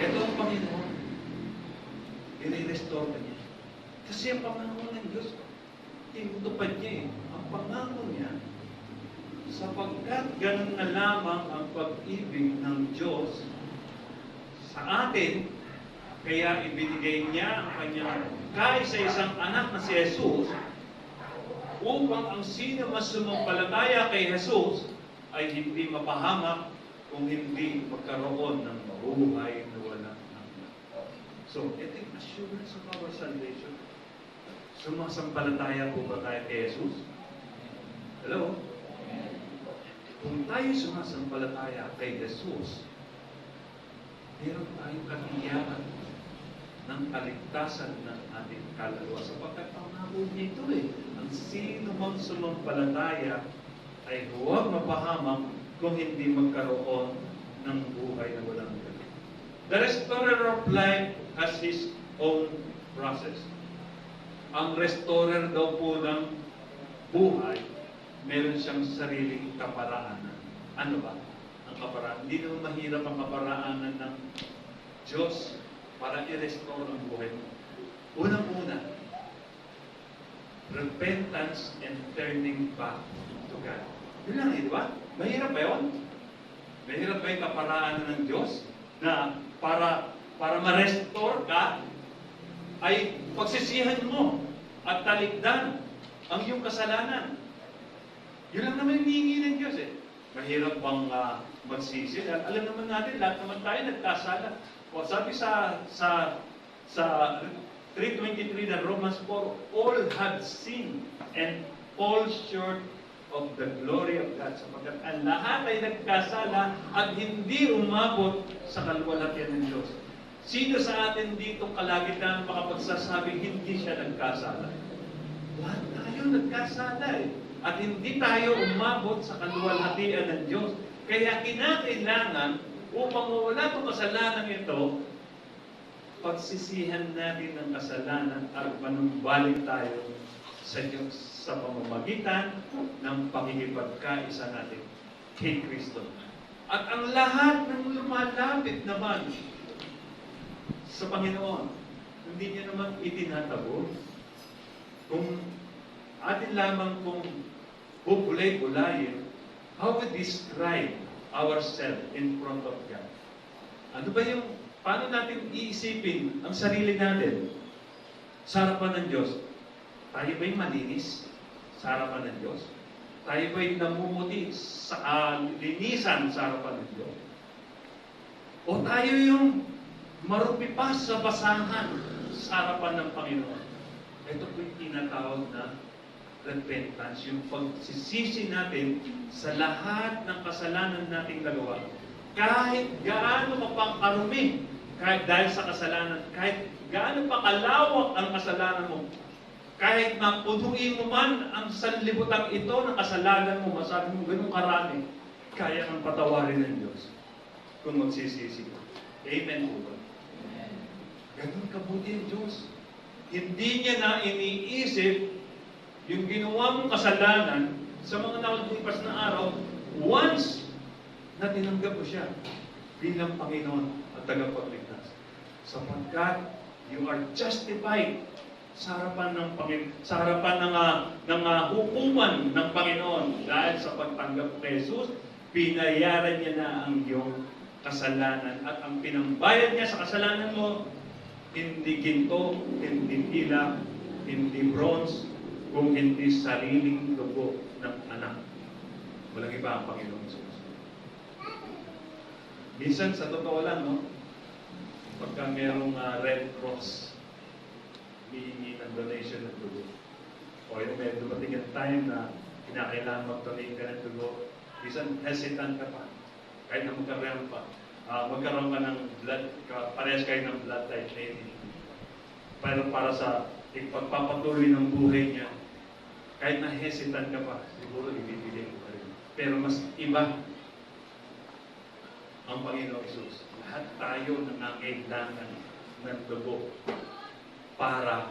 ito ang Panginoon. I-restore ka niya. Kasi ang pangako ng Diyos, tinutupad niya Ang pangako niya, sapagkat ganun na lamang ang pag-ibig ng Diyos sa atin, kaya ibinigay niya ang kanyang kaisa-isang anak na si Jesus upang ang sino mas sumampalataya kay Jesus ay hindi mapahamak kung hindi magkaroon ng mabuhay na walang hanggan. So, ito yung assurance of our salvation. Sumasampalataya po ba tayo kay Jesus? Hello? Kung tayo sumasampalataya kay Jesus, meron tayong katiyakan ng kaligtasan ng ating kaluluwa. Sapagkat pangako niya ito ang sino mang sumampalataya ay huwag mapahamak kung hindi magkaroon ng buhay na walang hanggan. The restorer of life has his own process. Ang restorer daw po ng buhay, meron siyang sariling kaparaanan. Ano ba ang kaparaanan? Hindi naman mahirap ang kaparaanan ng Diyos para i-restore ang buhay mo. Unang-una, repentance and turning back to God. Yun lang, di ba? Mahirap ba yun? Mahirap ba yung kaparaanan ng Diyos na para ma-restore ka ay pagsisihan mo at talikdan ang iyong kasalanan. Yun lang naman hinihingi ng Diyos Mahirap bang magsisi? Alam naman natin, lahat naman tayo nagkasala. O sabi sa 3:23 ng Romans 4, all have sinned and fall short of the glory of God. Sapagkat ang lahat ay nagkasala at hindi umabot sa kaluwalhatian ng Diyos. Sino sa atin dito kalagitnaan makapagsasabing hindi siya nagkasala? Lahat tayo nagkasala At hindi tayo umabot sa kaluwalhatian ng Diyos. Kaya kinakailangan upang mawala itong kasalanan ito, pagsisihan natin ng kasalanan at manumbalik tayo sa Diyos sa pamamagitan ng pakikipagkaisa natin kay Kristo. At ang lahat ng lumalapit naman sa Panginoon, hindi niya naman itinatabo. Kung atin lamang kung bubulay-bulayin, how we describe ourselves in front of God. Ano ba paano natin iisipin ang sarili natin sa harapan ng Diyos? Tayo ba'y malinis sa harapan ng Diyos? Tayo ba'y namumuti sa linisan sa harapan ng Diyos? O tayo yung marupipas sa basahan sa harapan ng Panginoon? Ito po yung tinatawag na repentance, yung pagsisisi natin sa lahat ng kasalanan nating nagawa. Kahit gaano ka pang karumi, kahit dahil sa kasalanan, kahit gaano pa kalawak ang kasalanan mo, kahit mapunuin mo man ang sanlibutan ito ng kasalanan mo, masabi mo ganun karami, kaya kang patawarin ng Diyos kung magsisisi ka. Amen po ba? Ganun kabuti ang Diyos. Hindi niya na iniisip yung ginawa mong kasalanan sa mga nakalipas na araw, once na tinanggap mo siya bilang Panginoon at tagapagligtas. Sapagkat you are justified sa harapan ng Panginoon, sa harapan ng hukuman ng Panginoon dahil sa pagtanggap kay Jesus, binayaran niya na ang iyong kasalanan at ang pinambayad niya sa kasalanan mo, hindi ginto, hindi tila, hindi bronze, kung hindi sariling dugo ng anak. Walang iba ang Panginoong Jesus. Minsan, sa totoo lang, pagka merong Red Cross, hihingi ng donation ng dugo. O yung may dumating ang time na kinakailangan mag-donate ka ng dugo, minsan hesitant ka pa. Kahit na magkaroon ka ng blood, parehas kayo ng blood type A. Pero para sa ipagpapatuloy ng buhay niya, kahit na hesitant ka pa, siguro ibibigay ko pa rin. Pero mas iba ang Panginoong Jesus. Lahat tayo nangangailangan ng dugo para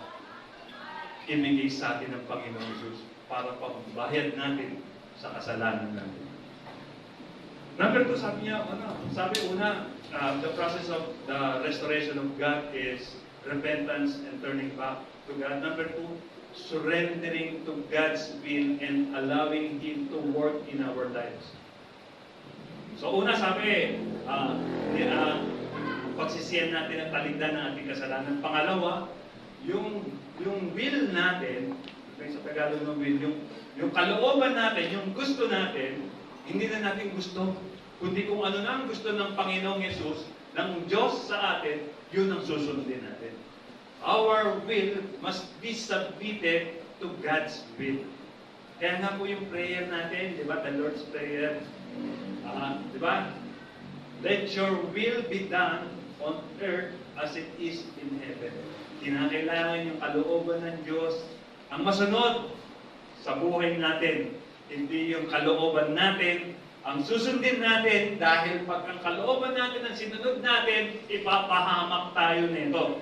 imigay sa atin ng Panginoong Jesus para pagbayad natin sa kasalanan natin. Number 2, sabi niya, the process of the restoration of God is repentance and turning back to God. Number 2, surrendering to God's will and allowing Him to work in our lives. So una sabi, pagsisiyan natin ang taligdan ng ating kasalanan. Pangalawa, yung will natin, sa Tagalog ng will, yung kalooban natin, yung gusto natin, hindi na natin gusto, kundi kung ano na ang gusto ng Panginoong Yesus, ng Diyos sa atin, yun ang susundin natin. Our will must be submitted to God's will. Kaya nga po yung prayer natin, di ba? The Lord's Prayer, di ba? Let your will be done on earth as it is in heaven. Kinakailangan yung kalooban ng Diyos ang masunod sa buhay natin. Hindi yung kalooban natin ang susundin natin, dahil pag ang kalooban natin ang sinunod natin, ipapahamak tayo nito.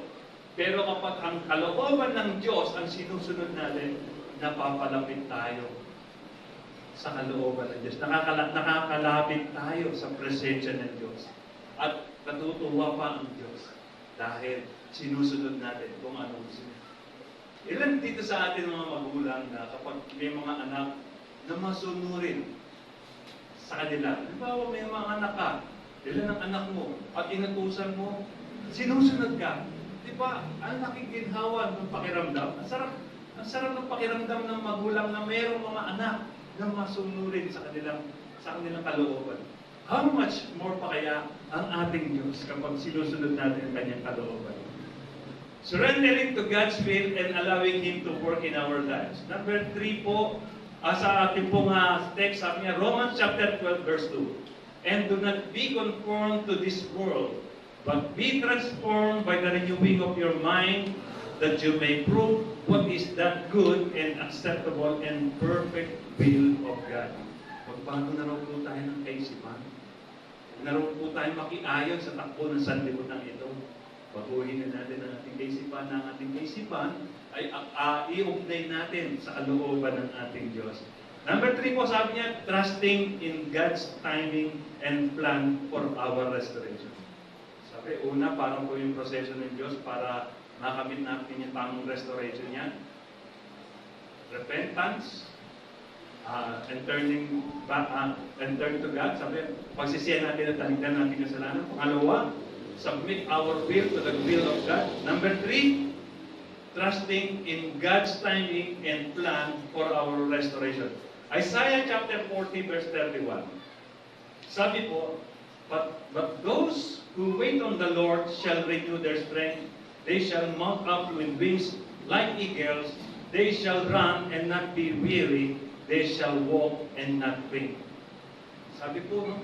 Pero kapag ang kalooban ng Diyos ang sinusunod natin, napapalapit tayo sa kalooban ng Diyos. Nakakalapit tayo sa presensya ng Diyos. At natutuwa pa ang Diyos dahil sinusunod natin kung anong gusto niya. Ilan dito sa atin mga magulang na kapag may mga anak na masunurin sa kanila. Halimbawa, may mga anak ka, ilan ang anak mo, at inutusan mo, sinusunod ka. Di ba? Ang nakikinhawa ng pakiramdam. Ang sarap ng pakiramdam ng magulang na mayroong mga anak na masunurin sa kanilang kalooban. How much more pa kaya ang ating Diyos kapag sinusunod natin ang kanyang kalooban? Surrendering to God's will and allowing Him to work in our lives. Number 3 po, sa ating pong text, sabi niya, Romans chapter 12, verse 2. And do not be conformed to this world, but be transformed by the renewing of your mind, that you may prove what is that good and acceptable and perfect will of God. Magbago na raw po tayo ng kaisipan. Na raw po tayo makiayon sa takbo ng sanlibutan ito. Baguhin na natin ang ating kaisipan. Ang ating kaisipan ay i-ugnay natin sa kalooban ng ating Diyos. Number 3 po, sabi niya, trusting in God's timing and plan for our restoration. Sabi, una, parang po yung proseso ng Diyos para makamit natin yung tamang restoration niya. Repentance, and turning back, and turn to God. Sabi, pagsisiyan natin at taligdan natin yung kasalanan. Pangalawa, submit our will to the will of God. Number 3, trusting in God's timing and plan for our restoration. Isaiah chapter 40 verse 31. Sabi po, but those who wait on the Lord shall renew their strength. They shall mount up with wings like eagles. They shall run and not be weary. They shall walk and not faint. Sabi po, no?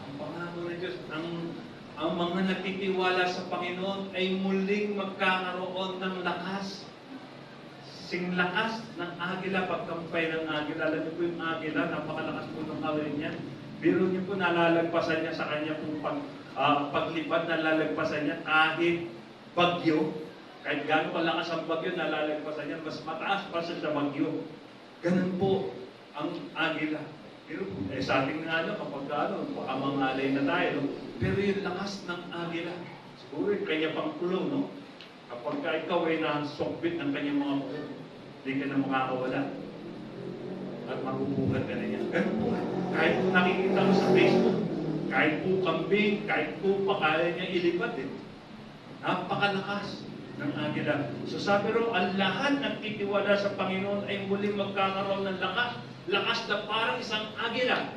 Ang pangako ng Diyos, ang mga nagtitiwala sa Panginoon ay muling magkakaroon ng lakas. Sing lakas ng agila, pagkampay ng agila. Alam niyo po yung agila, napakalakas po ng awin niya. Biro niyo po, nalalagpasan niya sa kanya kung paglipad, nalalagpasan niya kahit bagyo. Kahit gano'ng kalakas ang bagyo, nalalagpasan niya. Mas mataas pa sa bagyo. Ganun po ang agila. Pero sa ating kapag baka mangalay na tayo, pero yung lakas ng agila, siguro yung kanya pang kulo, no? Kapag ikaw ay nasokbit ng kanyang mga kulo, hindi ka na makakawala. At mabubuhat ka na niya. Ganun po. Kahit po nakikita mo sa Facebook, kahit po kambing, kahit po pakaya niya ilipad din. Napakalakas ng agila. So sabi ro, ang lahat ng titiwala sa Panginoon ay muling magkakaroon ng lakas. Lakas na parang isang agila.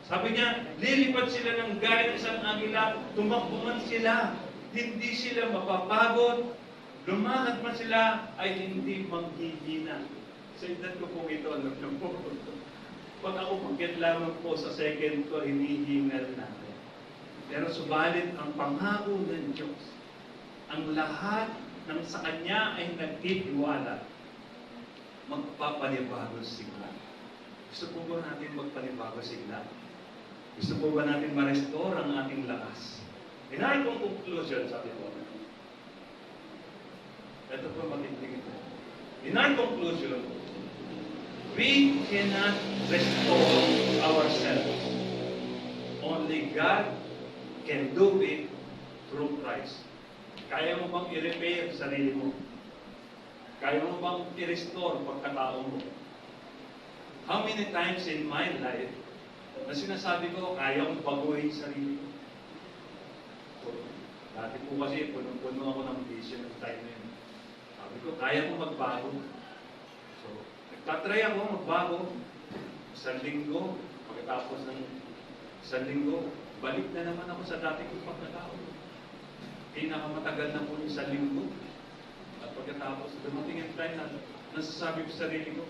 Sabi niya, lilipad sila ng gaya ng isang agila, tumakbo man sila, hindi sila mapapagod, lumakad man sila, ay hindi manghihina. Sa edad ko po ito, alam niyo po. Pag ako pagkat lamang po sa second ko, hinihingal natin. Pero subalit ang pangako ng Diyos, ang lahat ng sa Kanya ay nagtitiwala, magpapanibago sigla. Gusto po ba natin magpanibago sigla? Gusto po ba natin ma-restore ang ating lakas? In our conclusion, sabi ko, ito po magiging ito. In our conclusion, we cannot restore ourselves. Only God can do it through Christ. Kaya mo bang i-repair sarili mo? Kaya mo bang i-restore pagkatao mo? How many times in my life na sinasabi ko, kaya kong baguhin sarili ko? So, dati po kasi punong-puno ako ng vision ng time na yun. Sabi ko, kaya kong magbago. So, nagtatry ako magbago. Isang linggo, pagkatapos ng isang linggo, balik na naman ako sa dati kong pagkatao. Pinakamatagal na po yung isang linggo. At pagkatapos, dumating yung time na nasasabi ko sa sarili ko,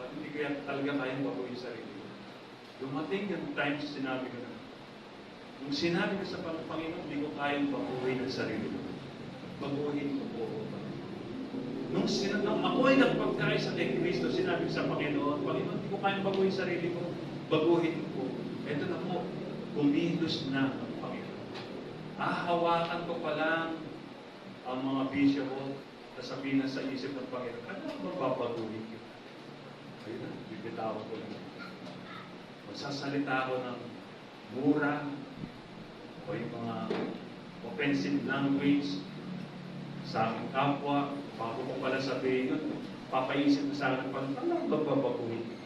hindi kaya talaga kayang baguhin yung sarili ko. Dumating yung time sinabi ko na, Kung sinabi ko sa Panginoon, hindi ko kayang baguhin ang sarili ko. Baguhin ko po. Nung ako ay nagpagkaisa kay Kristo, sinabi ko sa Panginoon, Panginoon, hindi ko kayang baguhin ang sarili ko. Baguhin ko po. Ito na po, kumilos na ang Panginoon. Hahawakan ko pa lang ang mga bisyo ko, sasabihin na sa isip ng Panginoon, ano ang mababaguhin ko? Ayun na, bibitawan ko lang. Magsasalita ako ng mura o yung mga offensive language sa aking kapwa, bago ko pala sabihin yun, papaisip ko sa akin, ano ang babaguhin?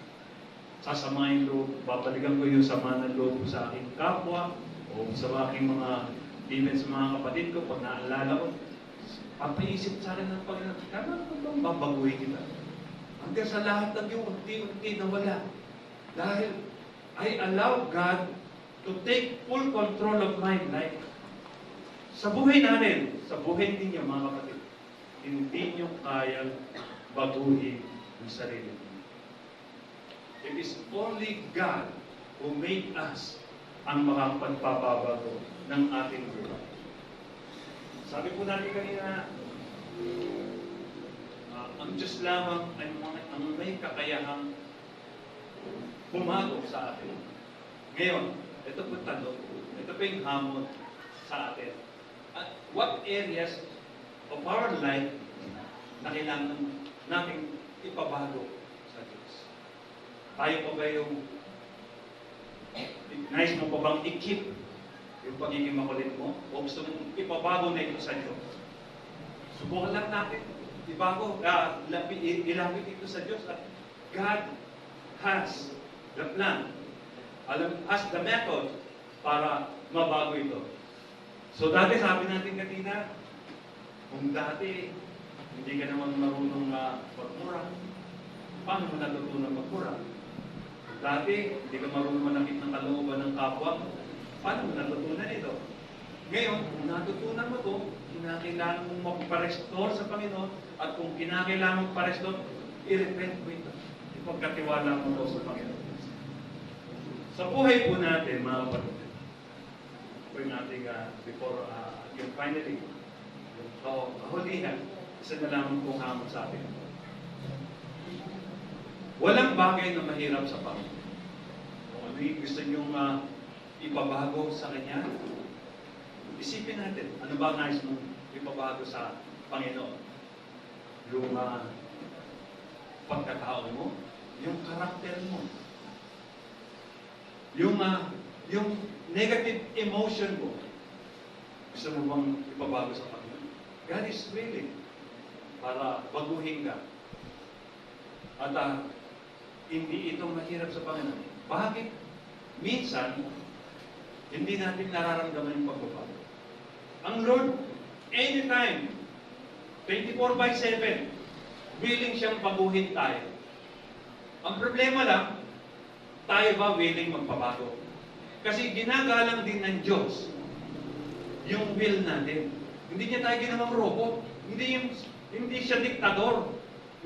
Sasamahin loob, babalikan ko yung sama ng loob sa aking kapwa o sa aking mga, even sa mga kapatid ko, pag naalala ko, papaisip sa akin ng Panginoon, ano bang babaguhin kita? Hanggang sa lahat ng yung unti-unti nawala. Dahil I allow God to take full control of my life. Sa buhay natin, sa buhay ninyo mga kapatid, hindi nyo kayang baguhin ang sarili niyo. It is only God who made us ang makapagpapabago ng ating buhay. Sabi po natin kanina, ang Diyos lamang ay ang may kakayahang bumago sa atin. Ngayon, ito po tanong, ito po yung hamon sa atin. At what areas of our life na kailangan natin ipabago sa Diyos? Tayo pa ba yung nais mo pa bang i-keep yung pagiging makulit mo? O gusto mong ipabago na ito sa Diyos? Subukan lang natin. Ibago, ilapit ito sa Diyos. At God has the plan, has the method para mabago ito. So dati sabi natin kanina, kung dati hindi ka naman marunong magmura, paano mo natutunan magmura? Kung dati hindi ka marunong manakit ng kalooban ng kapwa mo, paano mo natutunan ito? Ngayon, kung natutunan mo ito, kinakailangan mong magpa-restore sa Panginoon, at kung kinakailangan mong pa-restore, i-repent mo ito. Ipagkatiwala mo ito sa Panginoon. Sa buhay po natin, mga kapatid, po yung ating before, yung finally, yung kahulihan, isa na lamang pong hamon sa atin. Walang bagay na mahirap sa Panginoon. Kung ano yung gusto nyong ipabago sa Kanya, isipin natin, ano ba nais mong ipabago sa Panginoon? Yung pagkatao mo, yung karakter mo, yung negative emotion mo, gusto mo bang ipabago sa Panginoon? God is willing para baguhin ka. At hindi ito mahirap sa Panginoon. Bakit? Minsan, hindi natin nararamdaman yung pagbabago. Ang Lord, anytime, 24/7, willing siyang baguhin tayo. Ang problema lang, tayo ba willing magpabago? Kasi ginagalang din ng Diyos yung will natin. Hindi niya tayo ginawang robot. Hindi siya diktador.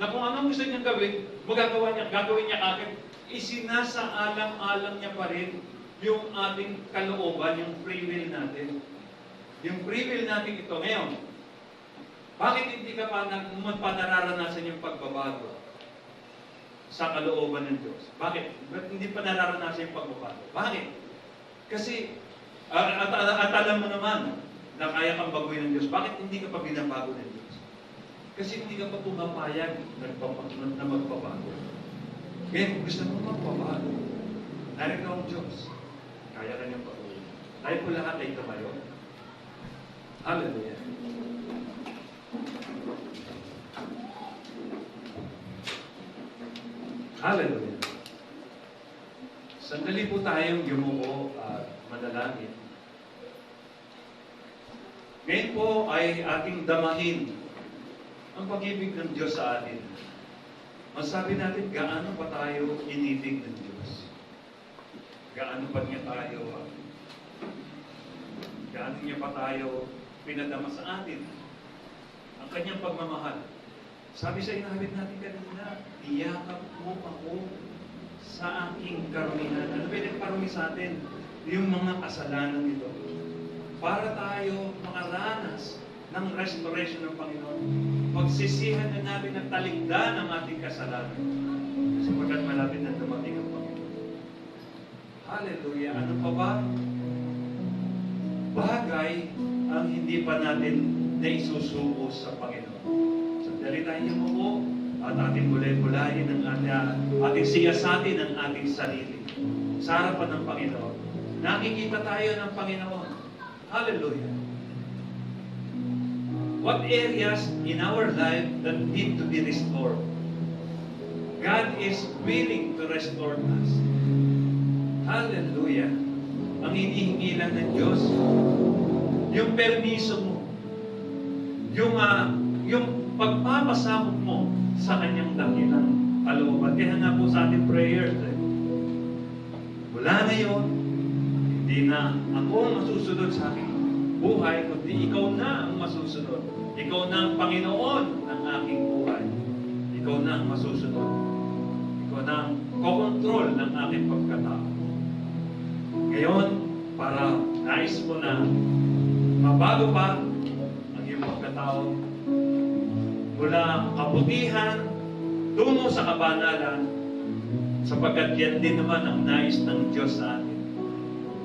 Na kung anong gusto niyang gawin, gagawin niya agad. Isinasaalang-alang niya pa rin yung ating kalooban, yung free will natin. Yung free will natin ito ngayon. Bakit hindi ka pa nararanasan yung pagbabago sa kalooban ng Diyos? Bakit? Ba't hindi pa nararanasan yung pagbabago? Bakit? Kasi, at alam mo naman na kaya kang baguhin ng Diyos. Bakit hindi ka pa binabago ng Diyos? Kasi hindi ka pa pumapayag na magbabago. Ngayon, gusto mo magbabago. Narito ang Diyos. Kaya ka niyang baguhin. Tayo po lahat ay tumayo. Hallelujah. Hallelujah. Sandali po tayong yumuko at manalangin. Ngayon po ay ating damahin ang pag-ibig ng Diyos sa atin. Masabi natin, gaano pa tayo inibig ng Diyos? Gaano pa niya tayo pinadama sa atin ang kanyang pagmamahal. Sabi sa inahawit natin kanina, iyakap mo ako sa aking karumihan. Ano ba yung parumi sa atin? yung mga kasalanan nito. Para tayo makaranas ng restoration ng Panginoon. Pagsisihan na natin ang talikdan ng ating kasalanan. Sapagkat malapit na dumating ang Panginoon. Hallelujah! Ano pa ba? Bagay ang hindi pa natin naisusuko sa Panginoon. Sandali tayo mo at ating bulay-bulayin ang ating siyasatin ang ating sarili sa harapan ng Panginoon. Nakikita tayo ng Panginoon. Hallelujah! What areas in our life that need to be restored? God is willing to restore us. Hallelujah! Ang hinihingi lang ng Diyos, yung permiso mo, yung pagpapasakop mo sa Kanyang dakilang kalooban. Kaya nga po sa ating prayers, mula ngayon, hindi na ako ang masusunod sa aking buhay, kundi ikaw na ang masusunod. Ikaw na ang Panginoon ng aking buhay. Ikaw na ang masusunod. Ikaw na ang kokontrol ng aking pagkatao. Ngayon, para nais mo na mabago pa ang iyong pagkatao mula kabutihan tungo sa kabanalan, sapagkat yan din naman ang nais ng Diyos sa atin.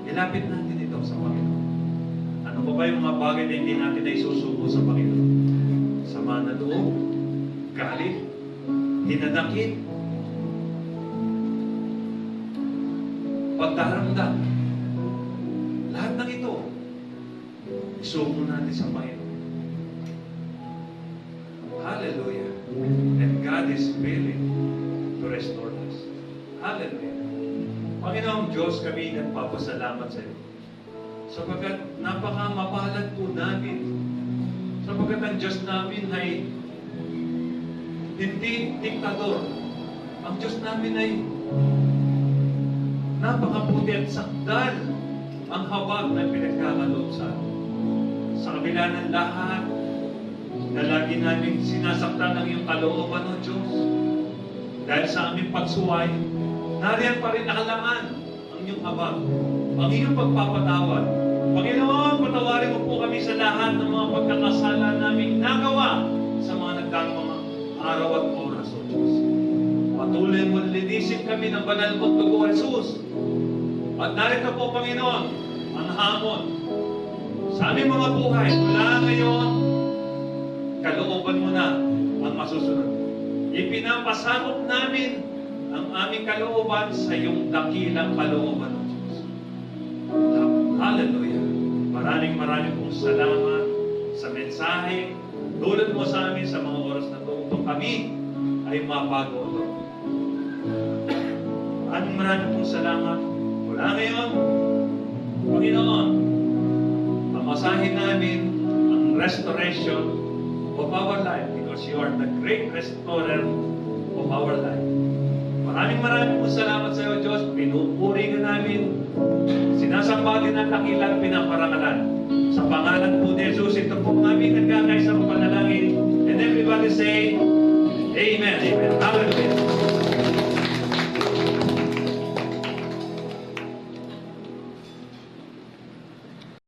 Ilapit natin ito sa Panginoon. Ano ba yung mga bagay na hindi natin na isusuko sa Panginoon? Sama na loob, galit, hinadakit, pagdaramdam. Lahat ng ito, isuko natin sa Panginoon. Hallelujah. And God is willing to restore us. Hallelujah. Panginoong Diyos, kami nagpapasalamat sa iyo. Sapagkat napaka-mapalad po namin. Sapagkat ang Diyos namin ay hindi diktador. Ang Diyos namin ay napakabuti at sakdal ang habag na pinagkakaloob sa atin. Sa kabila ng lahat na lagi namin sinasaktan ng iyong kalooban, O Diyos, dahil sa aming pagsuway, nariyan pa rin nakalaman ang iyong habag, ang iyong pagpapatawad. Panginoon, patawarin mo po kami sa lahat ng mga pagkakasala namin nagawa sa mga nagdaang mga araw at oras, O Diyos. Patuloy mo linisin kami ng banal mong dugo, Jesus. At narito po, Panginoon, ang hamon sa aming mga buhay. Mula ngayon, kalooban mo na ang masusunod. Ipinapasakop namin ang aming kalooban sa iyong dakilang kalooban, O Diyos. Hallelujah. Maraming pong salamat sa mensahe. Tulad mo sa amin sa mga oras na ito upang kami ay mabago, O Lord. Maraming pong salamat. Mula ngayon, Panginoon, pamasahin namin ang restoration of our life because you are the great restorer of our life. Maraming po salamat sa iyo, Diyos. Pinupuri ka namin. Sinasamba din ang dakilang pinaparangalan. Sa pangalan po ni Jesus, ito po namin nagkakaisang panalangin. And everybody say, Amen. Amen.